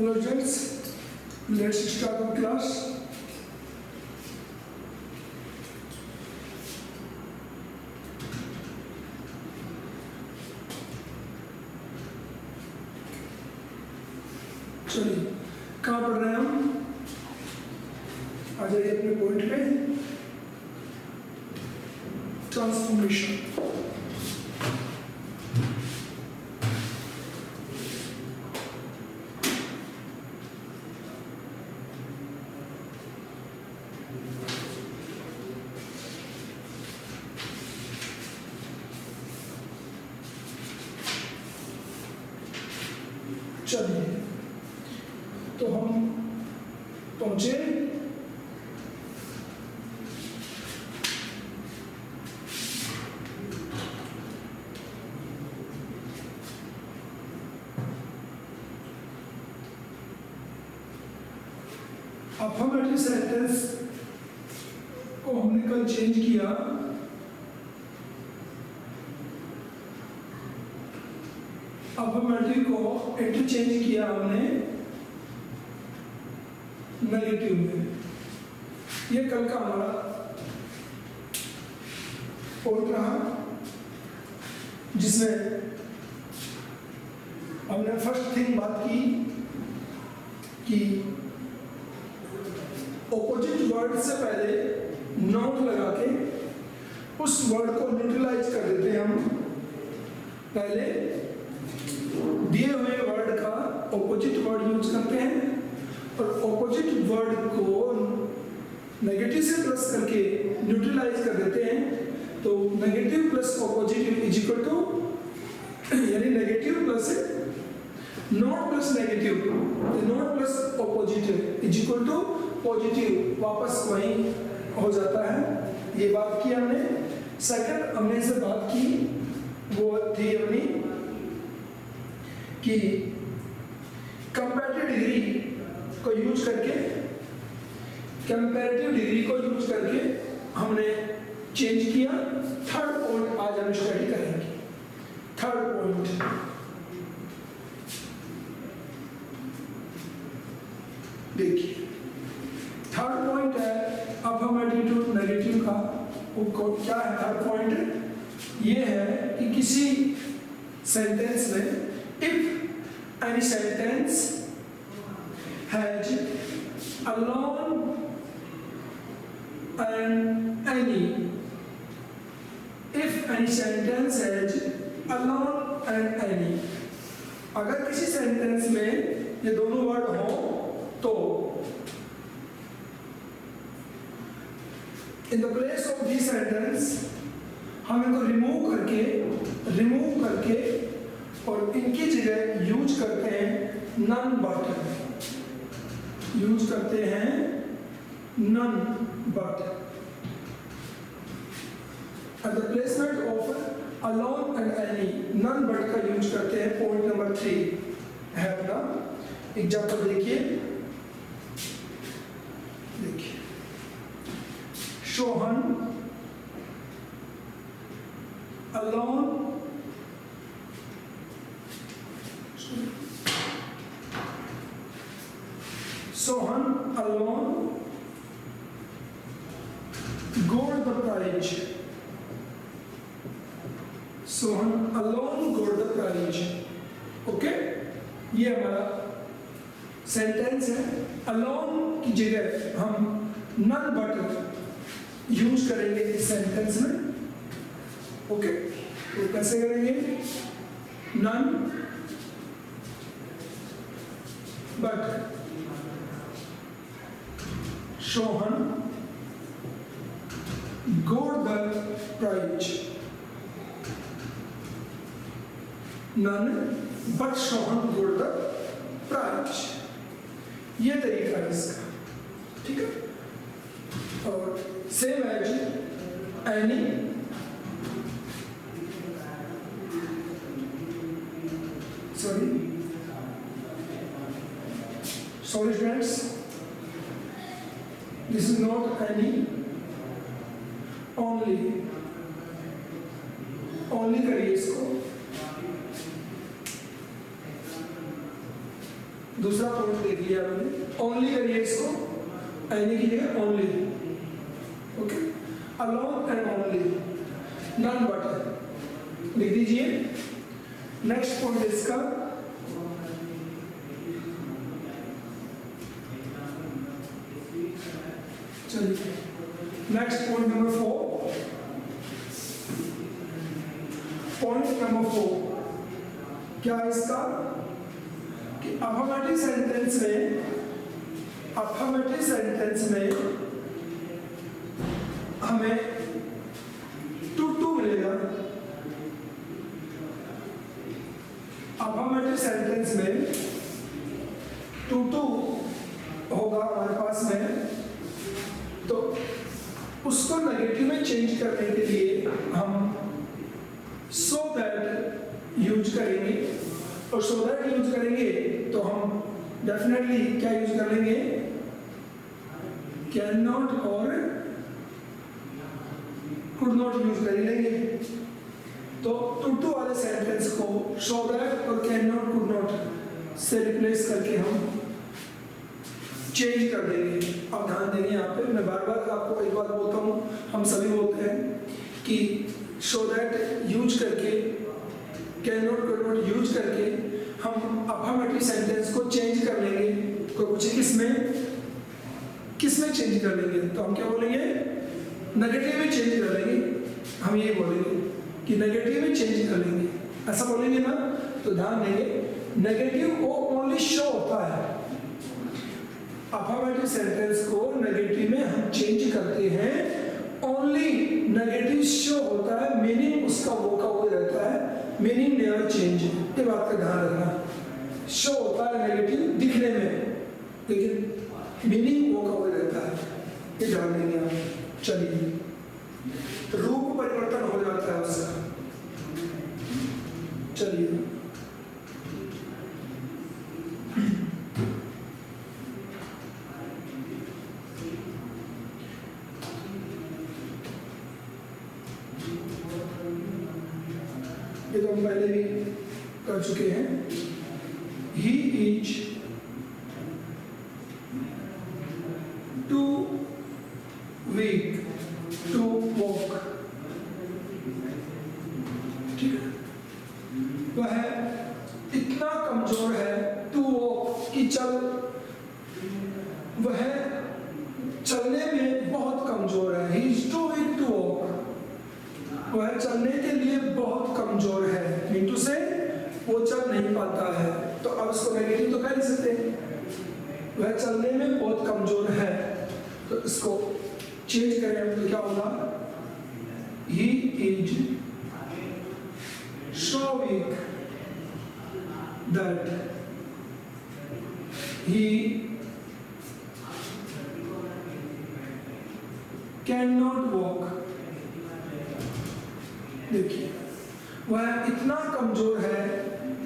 Hello students, let's start our class. चलिए कहाँ पढ़ रहे हैं हम? आ जाइए अपने पॉइंट पे। ट्रांसफॉर्मेशन। चलिए तो हम पहुंचे अफर्मेटिव सेंटेंस को हमने कल चेंज किया। अफर्मेटिव को इंटरचेंज किया हमने नेगेटिव में। ये कल का हमारा पॉइंट रहा, जिसमें हमने फर्स्ट थिंग बात की कि ऑपोजिट वर्ड से पहले नॉट लगा के उस वर्ड को न्यूट्रलाइज कर देते हैं। हम पहले दिए हुए वर्ड का ऑपोजिट वर्ड यूज करते हैं और ऑपोजिट वर्ड को नेगेटिव से प्लस करके न्यूट्रलाइज कर देते हैं। तो negative plus opposite is equal to, यानी negative plus not plus negative, not plus opposite is equal to positive, वापस वही हो जाता है। ये बात की हमने। सेकंड हमने से बात की वो थी अपनी कि कंपैरेटिव डिग्री को यूज करके, कंपैरेटिव डिग्री को यूज करके हमने चेंज किया। थर्ड पॉइंट आज हम स्टडी करेंगे। थर्ड पॉइंट देखिए, थर्ड पॉइंट है अफर्मेटिव टू नेगेटिव का। वो क्या है थर्ड पॉइंट? ये है कि किसी सेंटेंस में if any sentence has alone and any, if any sentence has alone and any, अगर किसी सेंटेंस में ये दोनों वर्ड हो तो in the place of this sentence हम इनको रिमूव करके और इनकी जगह यूज करते हैं नन बट, यूज करते हैं none but. At the placement of alone and any, none but का यूज करते हैं। पॉइंट नंबर 3 है अपना एग्जाम्पल। देखिए Sohan alone Sohan alone got the prize. Sohan alone got the prize. Okay, ये हमारा सेंटेंस है। alone की जगह हम none but यूज करेंगे इस सेंटेंस में। ओके, तो कैसे करेंगे? none but Sohan got the prize. None but Sohan got the prize. ये तरीका है इसका, ठीक है। और same as any, sorry students, this is not any, only करिए इसको। दूसरा पॉइंट देख लिया हमने, ओनली करिए इसको, एनी की जगह only, okay, alone and only, non but लिख दीजिए। नेक्स्ट पॉइंट इसका चलिए, next point number 4, point number 4 क्या है इसका कि अफर्मेटिव सेंटेंस में हमें टू मिलेगा। अफर्मेटिव सेंटेंस में टू होगा हमारे पास में, तो उसको नेगेटिव में चेंज करने के लिए हम सो दैट यूज करेंगे, और सो दैट यूज करेंगे तो हम डेफिनेटली क्या यूज कर लेंगे, कैन नॉट और कुड नॉट यूज कर लेंगे। तो टू वाले सेंटेंस को सो दैट और कैन नॉट कुड नॉट से रिप्लेस करके हम चेंज कर देंगे। अब ध्यान देंगे यहाँ पे, मैं बार बार आपको एक बात बोलता हूँ, हम सभी बोलते हैं कि सो दैट यूज करके, can not could not use करके हम अफर्मेटिव सेंटेंस को चेंज कर लेंगे। कोई पूछे किसमें चेंज कर लेंगे, तो हम क्या बोलेंगे, नेगेटिव में चेंज कर लेंगे। हम ये बोलेंगे कि नेगेटिव में चेंज कर लेंगे, ऐसा बोलेंगे ना। तो ध्यान देंगे, नेगेटिव वो ओनली शो होता है, अफर्मेटिव सेंटेंस को नेगेटिव में हम चेंज करते हैं, ओनली नेगेटिव शो होता है, मीनिंग उसका वो का वो रहता है, मीनिंग नेवर चेंज। ये बात का ध्यान रखना, शो होता है नेगेटिव दिखने में, लेकिन मीनिंग वो का वो रहता है, ये ध्यान देंगे आप। चलिए, रूप परिवर्तन हो जाता है उसका। चलिए, ये तो हम पहले भी कर चुके हैं। He is too weak to walk, ठीक है, वह इतना कमजोर है टू वॉक कि वह चलने में बहुत कमजोर है। He is too weak to walk, वह चलने के लिए बहुत कमजोर है, मीन से वो चल नहीं पाता है। तो अब इसको नेगेटिव तो कह नहीं सकते, वह चलने में बहुत कमजोर है, तो इसको चेंज करें तो क्या होगा, he is so weak that he can not walk. देखिए, वह इतना कमजोर है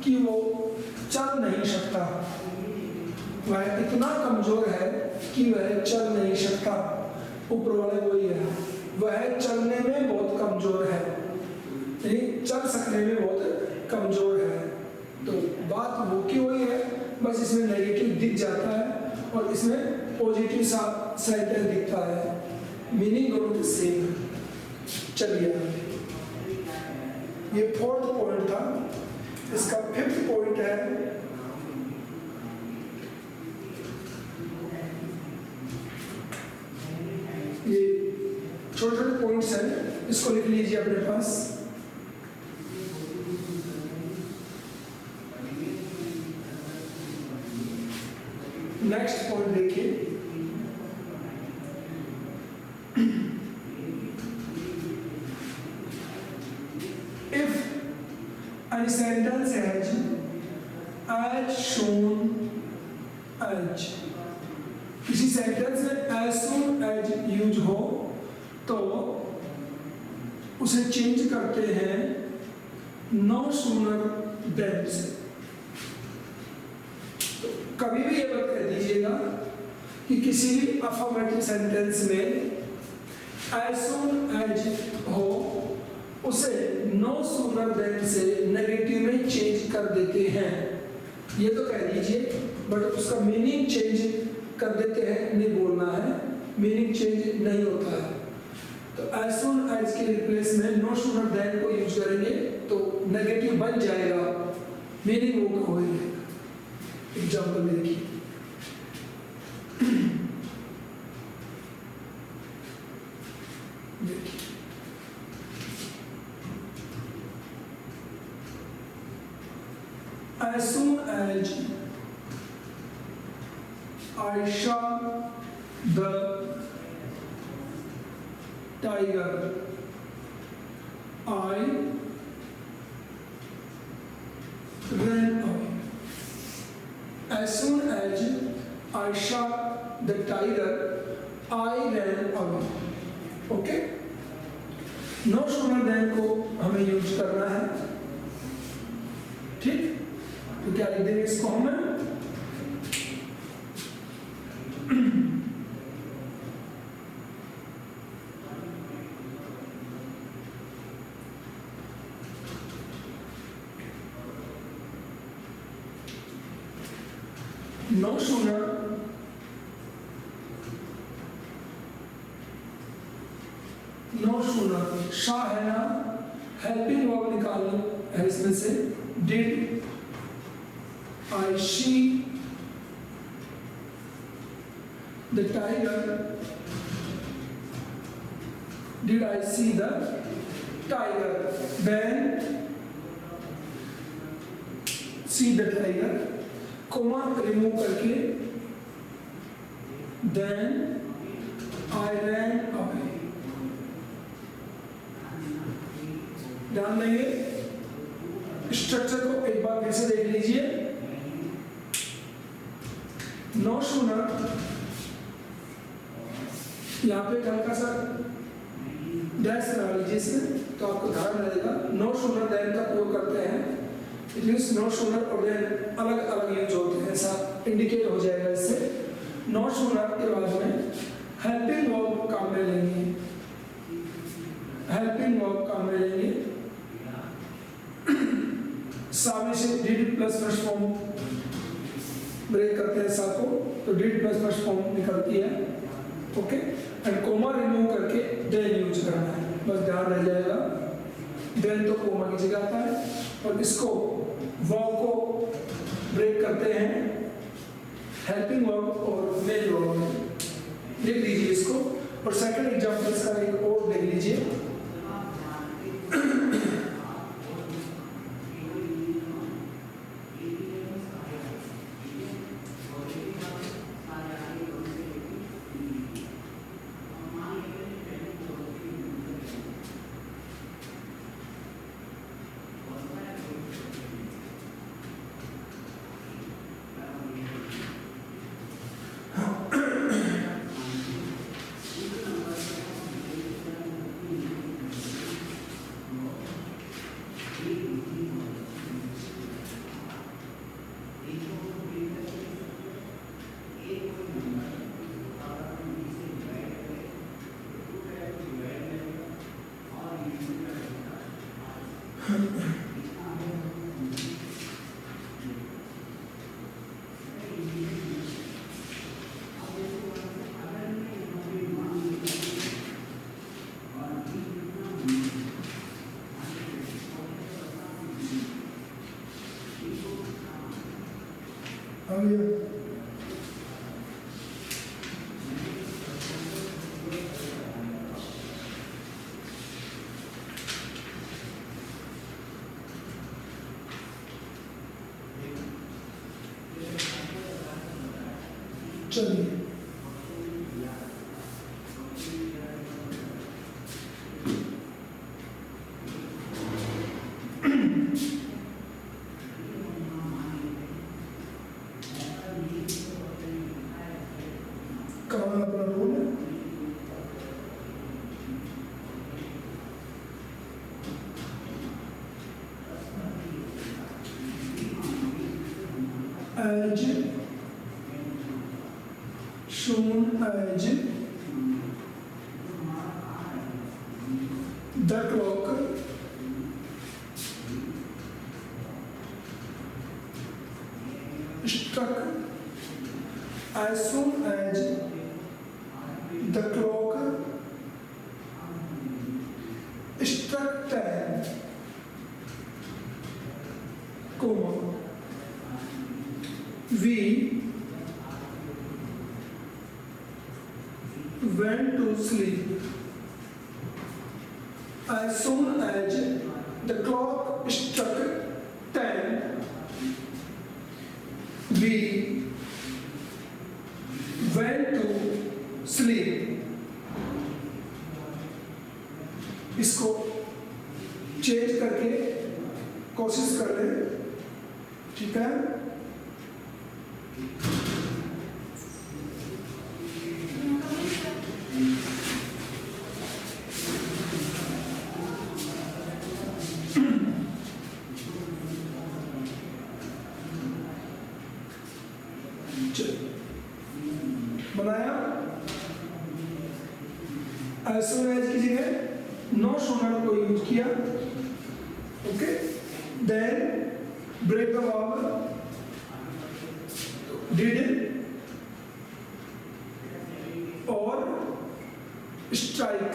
कि वो चल नहीं सकता, वह इतना कमजोर है कि वह चल नहीं सकता। ऊपर वाले वही है, वह चलने में बहुत कमजोर है, चल सकने में बहुत कमजोर है। तो बात वो की वही है, बस इसमें नेगेटिव दिख जाता है और इसमें पॉजिटिव सेंटेंस दिखता है, मीनिंग दोनों सेम। चलिए, ये 4th पॉइंट था। इसका 5th पॉइंट है, ये छोटे छोटे पॉइंट्स हैं, इसको लिख लीजिए अपने पास। नेक्स्ट पॉइंट देखिए, a sentence has as shown as, किसी सेंटेंस में as soon as यूज हो तो उसे चेंज करते हैं no sooner than से। तो कभी भी ये बात कह दीजिएगा कि किसी भी अफर्मेटिव सेंटेंस में as soon as हो उसे no sooner than से नेगेटिव में चेंज कर देते हैं। ये तो कह दीजिए बट उसका मीनिंग चेंज कर देते हैं, नहीं बोलना है, मीनिंग चेंज नहीं होता है। तो एज सून एज के रिप्लेस में नो सूनर देन को यूज करेंगे तो नेगेटिव बन जाएगा, मीनिंग वो हो जाएगा। एग्जाम्पल देखिए, as soon as I saw the tiger, I ran away. As soon as I saw the tiger, I ran away. Okay? No sooner than को हमें यूज करना है, ठीक? तो क्या लिख देंगे इसको हम? No sooner शाह है ना, हेल्पिंग वर्ब निकालना है इसमें से। Did I see the tiger? Did I see the tiger? When see the tiger, comma remove करके then I ran away। ध्यान देंगे, स्ट्रक्चर को एक बार फिर से देख लीजिए। नो सूनर, यहाँ पे हल्का सा डैश लगा लीजिए इसमें, तो आपको ध्यान रहेगा। नो सूनर देन का प्रयोग करते हैं, इट मींस नो सूनर और देन अलग अलग यूज होते हैं, ऐसा इंडिकेट हो जाएगा इससे। नो सूनर के बाद में हेल्पिंग वर्ब काम में लेंगे, हेल्पिंग वर्ब काम में लेंगे। सामने से did plus first form break करते हैं सा को, तो डिड प्लस फर्स्ट फॉर्म निकलती है। ओके, एंड कोमा रिमूव करके देन यूज करना है, बस ध्यान रह जाएगा। देन तो कोमा की जगह आता है, और इसको वर्ब को ब्रेक करते हैं हेल्पिंग वर्ब और मेन वर्ब में। लिख लीजिए इसको, और सेकंड एग्जांपल इसका एक और देख लीजिए। चलिए कौन अपना रोल है? As soon as the clock struck as soon as the clock struck 10, comma, we went to sleep. As soon as the clock struck 10, we went to sleep. इसको चेंज करके कोशिश कर ले, ठीक है? बनाया as soon as की जगह नो सोनर को यूज किया, okay? Then break the verb, did और स्ट्राइक,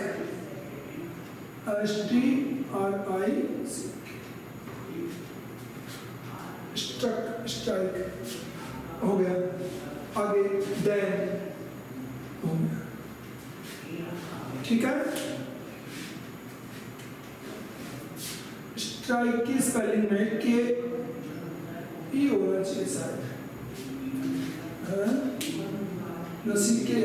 स्ट्रक, स्ट्राइक हो गया। आगे देन हो गया, ठीक है? स्ट्राइक की स्पेलिंग में के ई होना चाहिए शायद, नसी के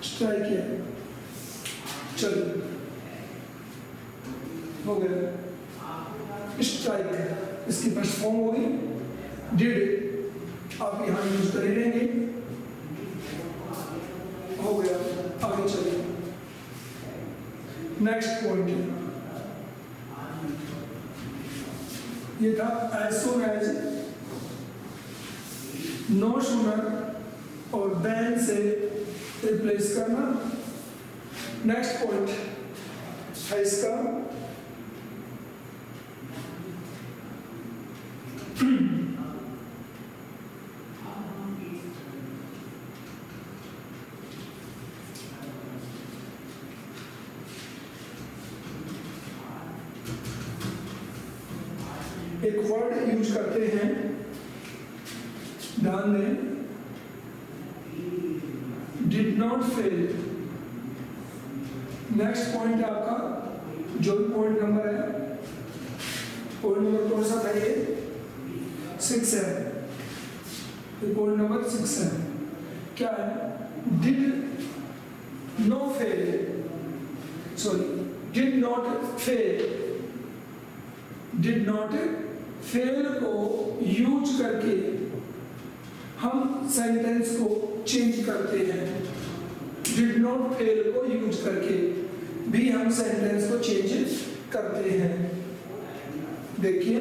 स्ट्राइक है। चलो हो गया स्ट्राइक, इसकी फर्स्ट फॉर्म होगी डिड, आप यहां यूज कर लेंगे, हो गया। आगे चलिए नेक्स्ट पॉइंट, ये था as soon as, no sooner और देन से रिप्लेस करना। नेक्स्ट पॉइंट है इसका एक वर्ड यूज करते हैं, ध्यान दें, did not fail. Next point है आपका, जो भी पॉइंट नंबर है, पॉइंट नंबर कौन सा था ये? 6 है, ये पॉइंट नंबर 6 है। क्या है? Did no fail, sorry did not fail, did not fail को यूज करके हम सेंटेंस को चेंज करते हैं। डिड नॉट फेल को यूज करके भी हम सेंटेंस को चेंज करते हैं। देखिए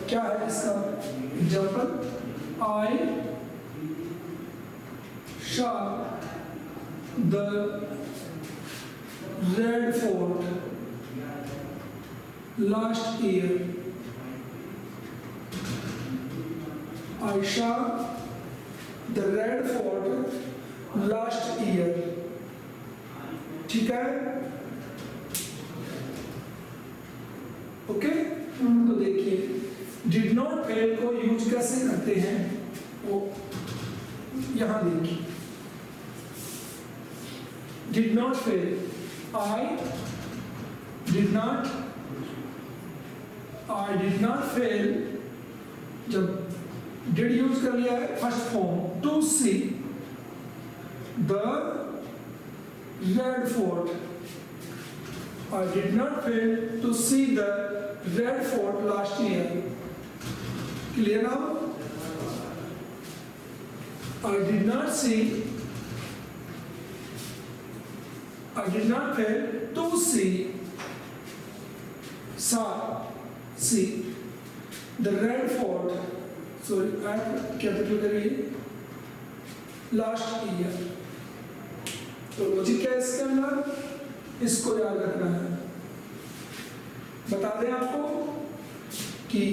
क्या है इसका example, I Shaw the red fort last year. I saw the red fort last year. ठीक है? ओके? तो देखिए did not fail को यूज कैसे करते हैं, वो यहां देखिए। did not fail, I did not fail, जब did यूज कर लिया है first form, to see the red fort. I did not fail to see the red fort last year. Clear now? I did not fail to see the red fort, sorry, capital करिए, last year। तो logic क्या है इसके अंदर, इसको याद रखना है। बता दें आपको कि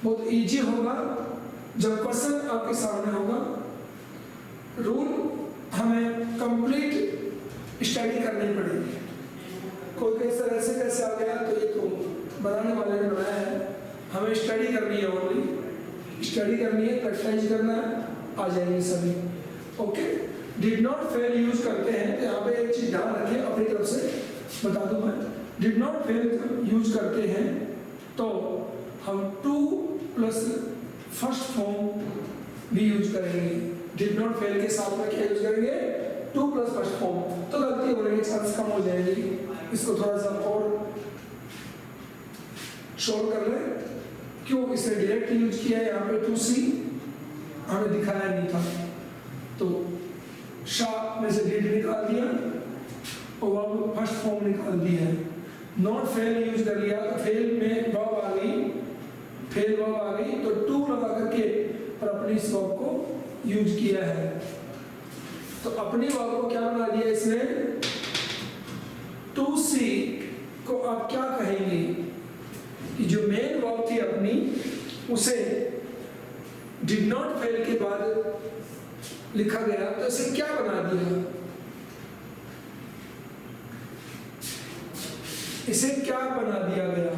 बहुत इजी होगा जब क्वेश्चन आपके सामने होगा। रूल हमें कंप्लीट स्टडी करनी पड़ेगी। कोई किस तरह से कैसे आ गया तो ये तो बनाने वाले ने बनाया है, हमें स्टडी करनी है, ओनली स्टडी करनी है, प्रैक्टिस करना है, आ जाएंगे सभी। Okay, did not fail use करते हैं तो यहाँ पे एक चीज ध्यान रखें, अपनी तरफ से बता दूं मैं, डिड नॉट फेल यूज करते हैं तो हम टू प्लस फर्स्ट फॉर्म भी यूज करेंगे। डिड नॉट फेल के साथ में क्या यूज करेंगे, टू प्लस फर्स्ट फॉर्म, तो गलती होने के चांस कम हो जाएंगी। इसको थोड़ा सा और शॉर्ट कर ले, क्यों इसने डायरेक्ट यूज किया है, यहाँ पे टू सी हमें दिखाया नहीं था, तो शार्प में से डिड निकाल दिया और वर्ब फर्स्ट फॉर्म निकाल दिया है। नॉट फेल यूज कर लिया तो फेल में वर्ब आ गई, फेल वर्ब आ गई तो टू लगा करके और अपनी इस वर्ब को यूज किया है। तो अपनी वर्ब को क्या बना दिया इसने, टू सी को आप क्या कहेंगे कि जो मेन वर्ब थी अपनी उसे डिड नॉट फेल के बाद लिखा गया तो इसे क्या बना दिया, इसे क्या बना दिया गया,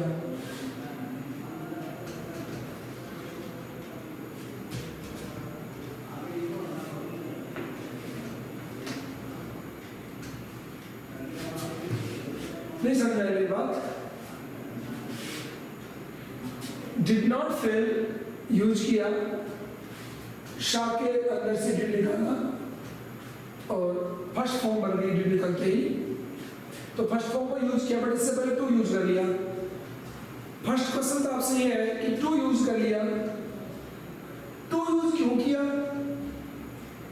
नहीं समझ मेरी बात। डिड नॉट फेल यूज किया, शाह के अंदर से डिड निकाला और फर्स्ट फॉर्म बन गई डिड निकलते ही, तो फर्स्ट फॉर्म को यूज किया, बट इससे पहले टू यूज कर लिया। फर्स्ट क्वेश्चन तो आपसे ये है कि टू यूज कर लिया, टू यूज क्यों किया,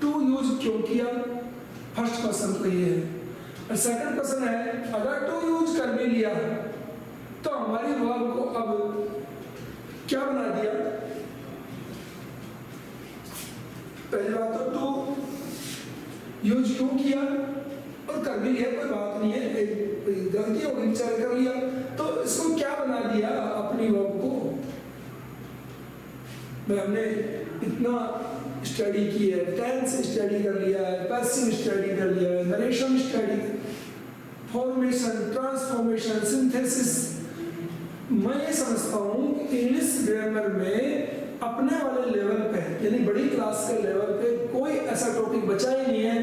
टू यूज क्यों किया, फर्स्ट क्वेश्चन तो ये है। और सेकंड क्वेश्चन है, अगर टू यूज कर भी लिया तो हमारी वर्ब को अब क्या बना दिया। पहली बात तो टू यूज क्यों किया और कर भी लिया, कोई बात नहीं है, गलती हो गई, चल कर लिया, तो इसको क्या बना दिया अपनी वर्ब को। हमने इतना स्टडी की है, टेंस स्टडी कर लिया है, पैसिव स्टडी कर लिया है, narration study, formation, transformation, synthesis. मैं ये समझता हूँ कि इंग्लिश ग्रामर में अपने वाले लेवल पे, यानी बड़ी क्लास के लेवल पे कोई ऐसा टॉपिक बचा ही नहीं है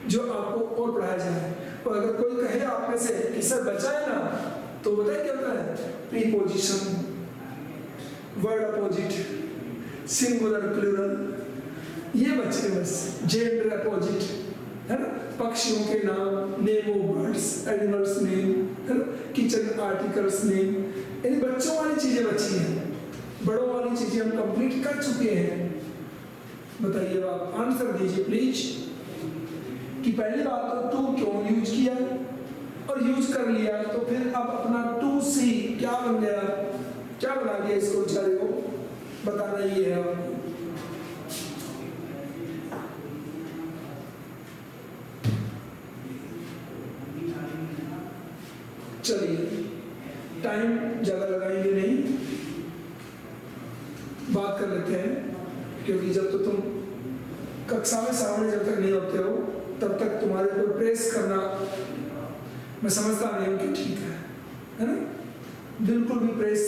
जो आपको और पढ़ाया जाए। और अगर कोई कहे आप में से कि सर बचा है ना, तो बताए क्या होता है, preposition, word opposite, singular plural, ये बच्चे बस, जेंडर अपोजिट, है ना, पक्षियों के नाम, name of birds, animals name, है ना, किचन आर्टिकल्स नेम, यानी बच्चों वाली चीजें बची हैं, बड़ों वाली चीजें हम कंप्लीट कर चुके हैं। बताइए आप, आंसर दीजिए प्लीज, कि पहली बात तो टू क्यों यूज किया और यूज कर लिया, तो फिर अब अपना टू सी क्या बन गया, क्या बना दिया इसको, बेचारे को बताना ही है आपको। चलिए, टाइम ज्यादा लगाएंगे नहीं, बात कर लेते हैं, क्योंकि जब तो तुम कक्षा में सामने जब तक नहीं होते हो तब तक तुम्हारे को प्रेस करना मैं समझता नहीं हूँ कि ठीक है ना, बिल्कुल भी प्रेस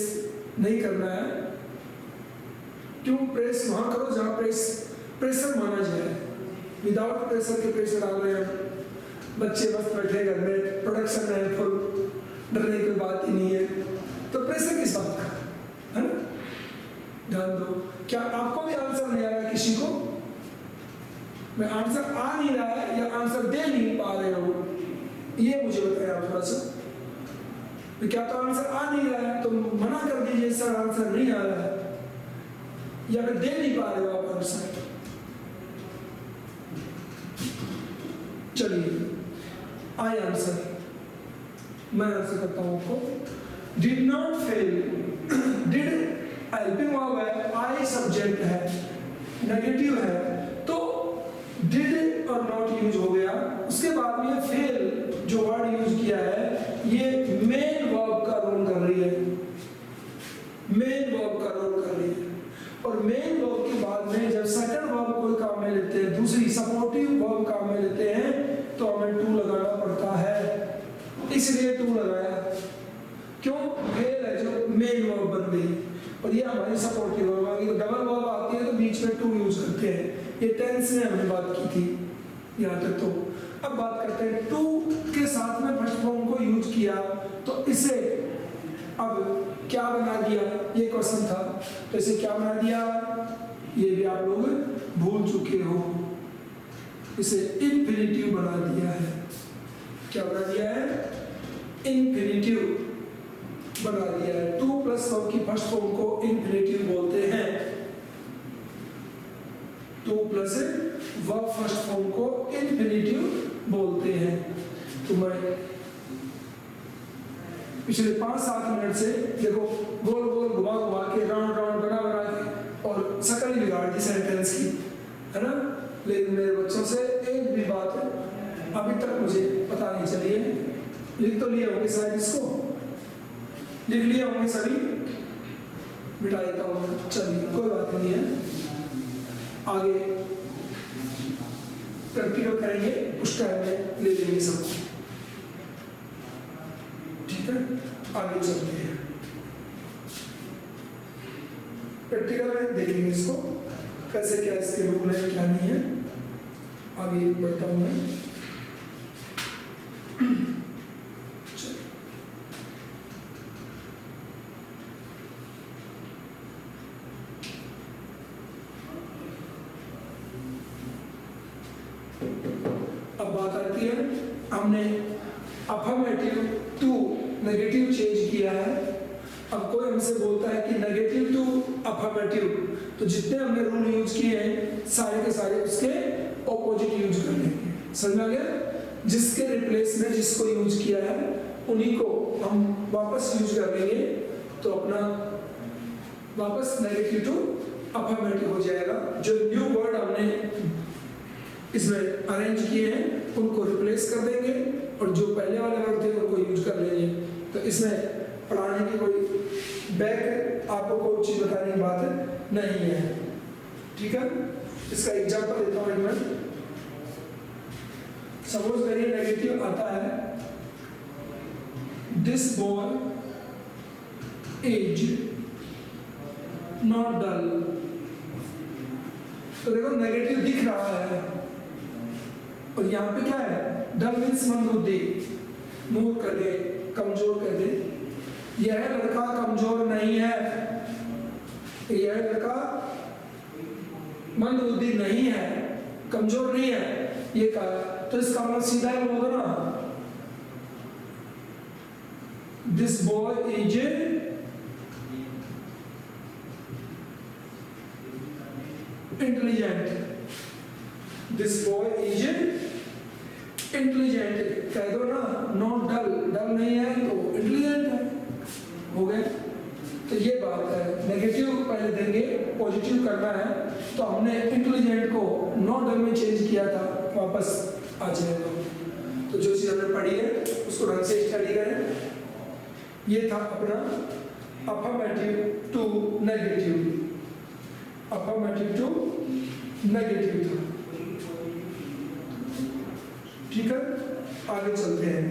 नहीं करना है। क्यों, प्रेस वहां करो जहां प्रेशर माना जाए, विदाउट प्रेशर के प्रेशर डाल रहे हैं, बच्चे बस बैठे घर में, प्रोडक्शन है फुल, डरने की बात ही नहीं है, तो प्रेशर किस बात का, है ना। ध्यान दो, क्या आपको भी आंसर नहीं आ रहा है, किसी को मैं आंसर आ नहीं रहा है या आंसर दे नहीं पा रहे हो, ये मुझे बताएं आप थोड़ा सा। क्या तो आंसर आ नहीं रहा है तो मना कर दीजिए सर आंसर नहीं आ रहा है, या फिर दे नहीं पा रहे हो आप आंसर। चलिए आए आंसर, मैं आंसर करता हूं आपको। Did not fail, did helping verb है, आई सब्जेक्ट है, नेगेटिव है, तो डिड और नॉट यूज हो गया। उसके बाद में फेल जो वर्ड यूज किया है ये मेन वर्ब का रोल कर रही है, मेन वर्ब का रोल और मेन वर्ब के बाद में जब सेकंड वर्ब कोई काम में लेते हैं, दूसरी सपोर्टिव वर्ब काम में लेते हैं, तो हमें टू लगाना पड़ता है, इसलिए टू लगाया। क्यों? फेल है जो मेन वर्ब बन गई, और ये हमारी सपोर्टिव वर्ब आ गई। तो डबल वर्ब आती है तो बीच में टू यूज करते हैं। ये टेंस में हमने बात की थी यहाँ तक। तो अब बात करते हैं टू के साथ में फर्स्ट फॉर्म को यूज किया, तो इसे अब क्या बना दिया, ये क्वेश्चन था। तो इसे क्या बना दिया, ये भी आप लोग भूल चुके हो। इसे इंफिनिटिव बना दिया है। क्या बना दिया है? इंफिनिटिव बना दिया है। टू प्लस वर्ब की फर्स्ट फॉर्म को इंफिनिटिव बोलते हैं। Two plus verb first form को इंफिनिटिव बोलते हैं। तो मैं पिछले 5-7 मिनट से देखो गोल गोल घुमा घुमा के राउंड राउंड बना बना के और शकल बिगाड़ दी सेंटेंस की, है ना। लेकिन मेरे बच्चों से एक भी बात अभी तक मुझे पता नहीं चली है। लिख तो लिए होंगे शायद, इसको लिख लिए होंगे सभी, मिटा देता हूँ। चलिए कोई बात नहीं है, आगे प्रैक्टिकल करेंगे, उस टाइम में ले लेंगे सबको। ठीक है, आगे चलते हैं, प्रैक्टिकल में देखेंगे इसको कैसे, क्या इसके रूल है क्या नहीं है। आगे बढ़ता हूं मैं। अब बात आती है, हमने अफर्मेटिव टू नेगेटिव चेंज किया है। अब कोई हमसे बोलता है कि नेगेटिव टू अफर्मेटिव, तो जितने हमने रूल यूज किए हैं सारे के सारे उसके ऑपोजिट यूज कर लेंगे। समझ में आ गया? जिसके रिप्लेस में जिसको यूज किया है उन्हीं को हम वापस यूज कर लेंगे, तो अपना वापस नेगेटिव टू अफर्मेटिव हो जाएगा। जो न्यू वर्ड हमने इसमें अरेंज किए हैं उनको रिप्लेस कर देंगे, और जो पहले वाले वर्ड थे उनको यूज कर लेंगे। तो इसमें पढ़ाने की कोई बैक आपको कोई चीज बताने की बात नहीं है। ठीक है, इसका एग्जांपल देता हूं मैं। सपोज करिए नेगेटिव आता है, दिस बॉय इज नॉट डल। तो देखो नेगेटिव दिख रहा है, और यहाँ पे क्या है, डल मीन्स मंदबुद्धि, मूर्ख कर दे, कमजोर कर दे। यह लड़का कमजोर नहीं है, यह लड़का मंदबुद्धि नहीं है, कमजोर नहीं है, ये कहा। तो इसका मतलब सीधा ही बोल दो ना, this boy is intelligent, this boy is intelligent कह दो ना, नॉट डल, डल नहीं है तो इंटेलिजेंट है, हो गए। तो ये बात है, नेगेटिव पहले देंगे, पॉजिटिव करना है, तो हमने इंटेलिजेंट को नॉट डल में चेंज किया था, वापस आ जाएगा। तो जो चीज हमने पढ़ी है उसको ढंग से स्टडी करें। ये था अपना affirmative to negative, affirmative to negative था। ठीक है, आगे चलते हैं।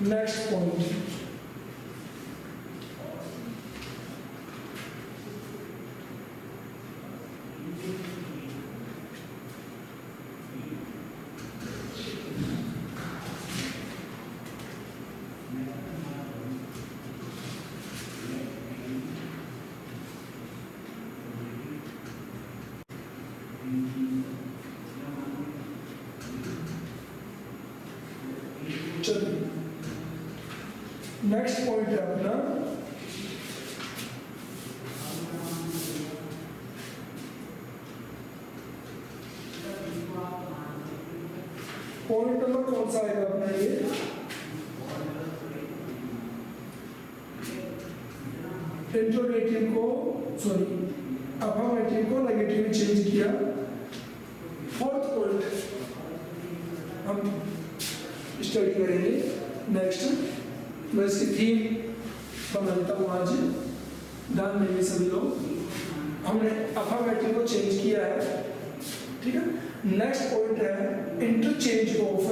नेक्स्ट पॉइंट, नेक्स्ट पॉइंट है अपना पॉइंट नंबर कौन सा आएगा अपना, ये इंट्रोगेटिव को, सॉरी अफर्मेटिव को नेगेटिव में चेंज किया। फोर्थ पॉइंट हम स्टडी करेंगे नेक्स्ट। मैं इसकी थीम बना देता हूँ आज, ध्यान देंगे सभी लोग। हमने अल्फाबेटिक को चेंज किया है, ठीक है। नेक्स्ट पॉइंट है इंटरचेंज ऑफ,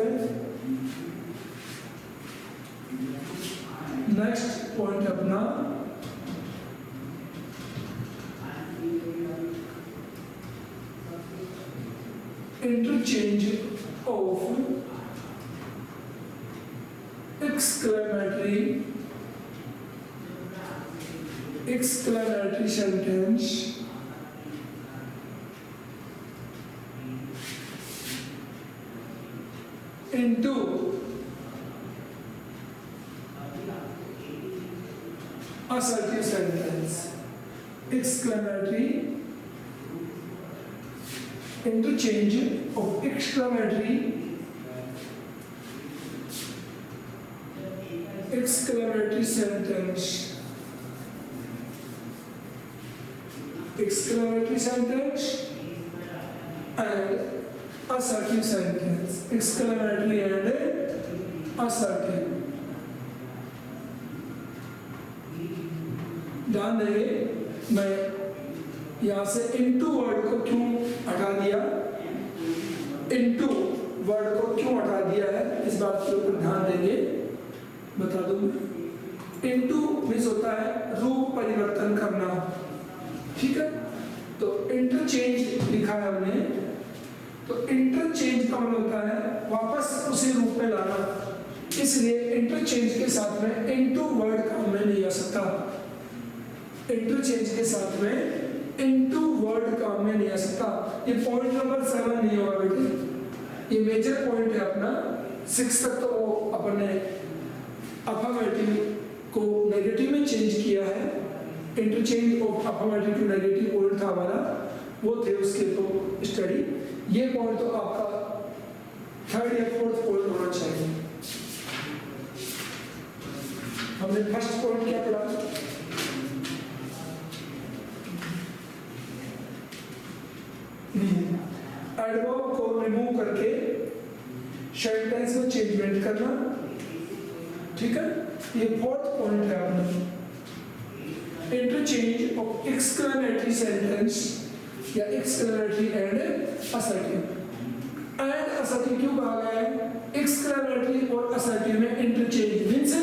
नेक्स्ट पॉइंट अपना interchange of exclamatory sentence into assertive sentence, exclamatory interchange of exclamatory sentence, exclamatory sentence and assertive sentence, exclamatory and assertive। ध्यान देंगे, मैं यहाँ से into वर्ड को क्यों हटा दिया, into वर्ड को क्यों हटा दिया है, इस बात के ऊपर ध्यान देंगे, बता दूं। into मीन्स होता है रूप परिवर्तन करना, ठीक है। तो इंटरचेंज लिखा है हमने, तो इंटरचेंज का मतलब होता है वापस उसी रूप में लाना, इसलिए इंटरचेंज के साथ में इनटू वर्ड काम में नहीं आ सकता, इंटरचेंज के साथ में इनटू वर्ड काम में नहीं आ सकता। ये पॉइंट नंबर 7 नहीं होगा बेटे, ये मेजर पॉइंट है अपना। 6 तक तो अपने अल्फाबेटिक को नेगेटिव में चेंज किया है, interchange of alphabetic to negative point था हमारा, वो थे उसके तो स्टडी। ये पॉइंट तो आपका 3rd या 4th पॉइंट होना चाहिए। हमने फर्स्ट पॉइंट क्या पढ़ा, एडवर्ब को रिमूव करके सेंटेंस में चेंजमेंट करना, ठीक है। ये 4th पॉइंट है अपना, इंटरचेंज ऑफ एक्सक्लेमेटरी सेंटेंस या exclamatory and assertive. And assertive क्यों कहा गया है, एक्सक्लेमेटरी और असर्टिव में इंटरचेंज मींस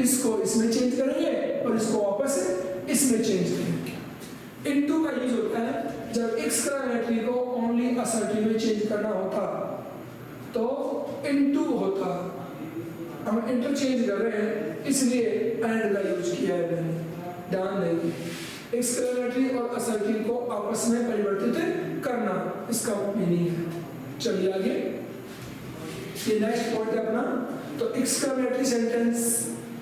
इसको इसमें चेंज करेंगे और इसको वापस इसमें चेंज करेंगे। इनटू का यूज होता है जब एक्सक्लेमेटरी को ओनली असर्टिव में चेंज करना होता तो इनटू होता, हम इंटरचेंज कर रहे हैं इसलिए एंड का यूज किया है मैंने, ध्यान देंगे। एक्सक्लेमेटरी और असर्टिव को आपस में परिवर्तित करना इसका मीनिंग है। चलिए आगे, ये नेक्स्ट पॉइंट है अपना। तो एक्सक्लेमेटरी सेंटेंस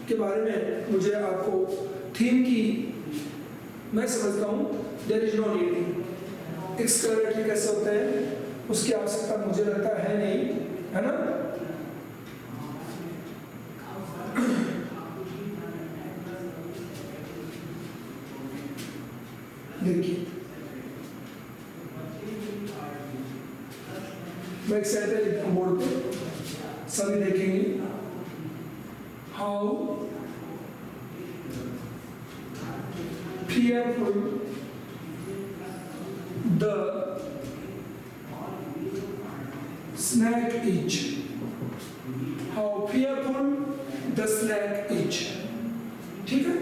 के बारे में मुझे आपको थीम की मैं समझता हूँ, there is no need. Exclamatory कैसे होता है उसकी आवश्यकता मुझे लगता है नहीं, है ना। देखिए मैं एक सेंटेंस लिखता हूं बोर्ड पे, सभी देखेंगे। How fearful the snake is, how fearful the snake is, ठीक है।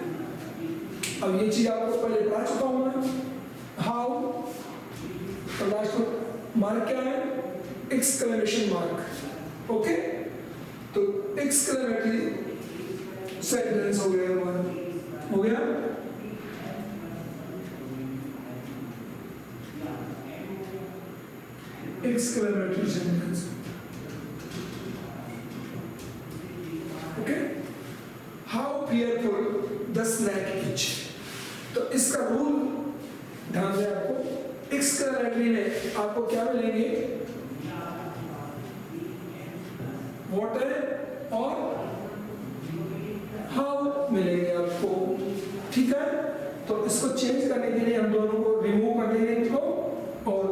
अब ये चीज आपको पहले पढ़ा चुका हूं मैं। हाउ तो लास्ट मार्क क्या है, एक्सक्लेमेशन मार्क, ओके। तो एक्सक्लेमेटरी सेंटेंस हो गया हमारा, हो गया। Exclamatory sentence, okay. How fearful the snake is, तो इसका रूल ध्यान दें आपको। एक्सक्लेमेटरी में आपको क्या मिलेंगे, वाटर और हाउ मिलेंगे आपको, ठीक है। तो इसको चेंज करने के लिए हम दोनों को रिमूव कर देंगे इनको, और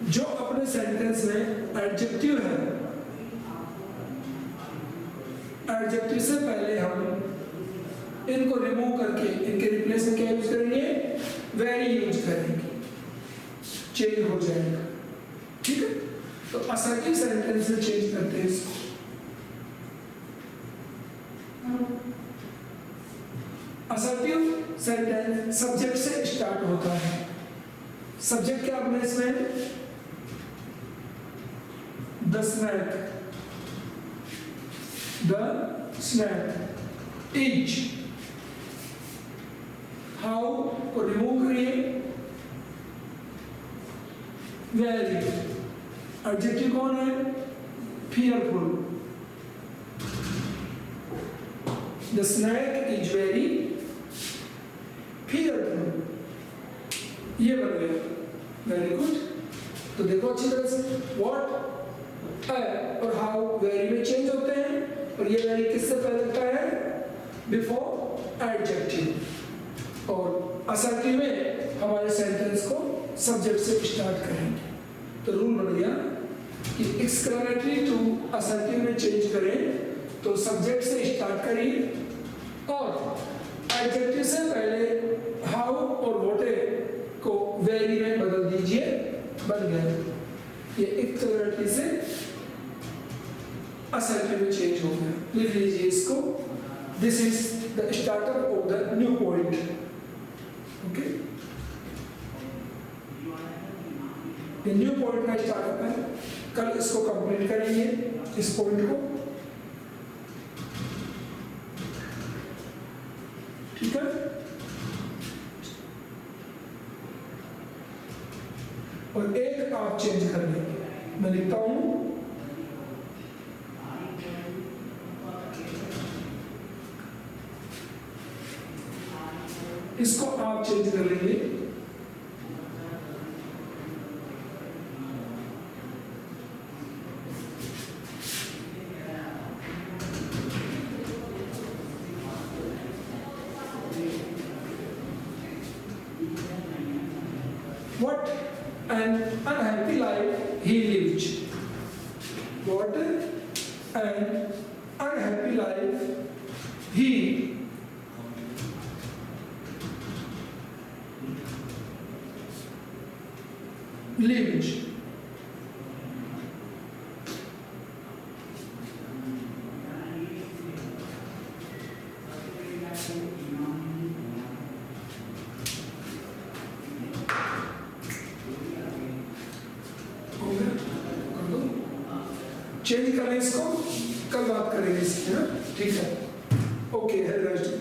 जो अपने सेंटेंस में एडजेक्टिव है, एडजेक्टिव से पहले हम इनको रिमूव करके इनके रिप्लेस में क्या यूज करेंगे, वेरी यूज करेंगे, चेंज हो जाएगा। ठीक है, तो असर्टिव सेंटेंस में चेंज करते हैं इसको। असर्टिव सेंटेंस सब्जेक्ट से स्टार्ट होता है। सब्जेक्ट क्या अपने इसमें, द स्नैक इज, हाउ को रिमूव करिए, वेरी, एडजेक्टिव कौन है, fearful, the snake is very fearful, ये बन गया, वेरी गुड। तो देखो अच्छी तरह से, व्हाट और हाउ वेरी में चेंज होते हैं, और ये वेरी किससे पहले लगता है, बिफोर एडजेक्टिव। और असर्टिव में हमारे सेंटेंस को सब्जेक्ट से स्टार्ट करेंगे। तो रूल बन गया कि एक्सक्लेमेटरी टू असर्टिव में चेंज करें तो सब्जेक्ट से स्टार्ट करिए, और एडजेक्टिव से पहले हाउ और व्हाट को वेरी में बदल दीजिए, बन गया। ये एक्सक्लेमेटरी से असर्टिव में चेंज हो गया। लिख लीजिए इसको, this is the starter of the new point. Okay, ये न्यू पॉइंट का स्टार्टअप है। कल इसको कंप्लीट करेंगे, इस पॉइंट को। ठीक है, और एक आप चेंज कर लेंगे। मैं लिखता हूं, इसको आप चेंज कर लेंगे, what an unhappy life he lived. What an unhappy life he lived. Change करें इसको, कल बात करेंगे इसकी, है ना। ठीक है, ओके, है रेस्ट।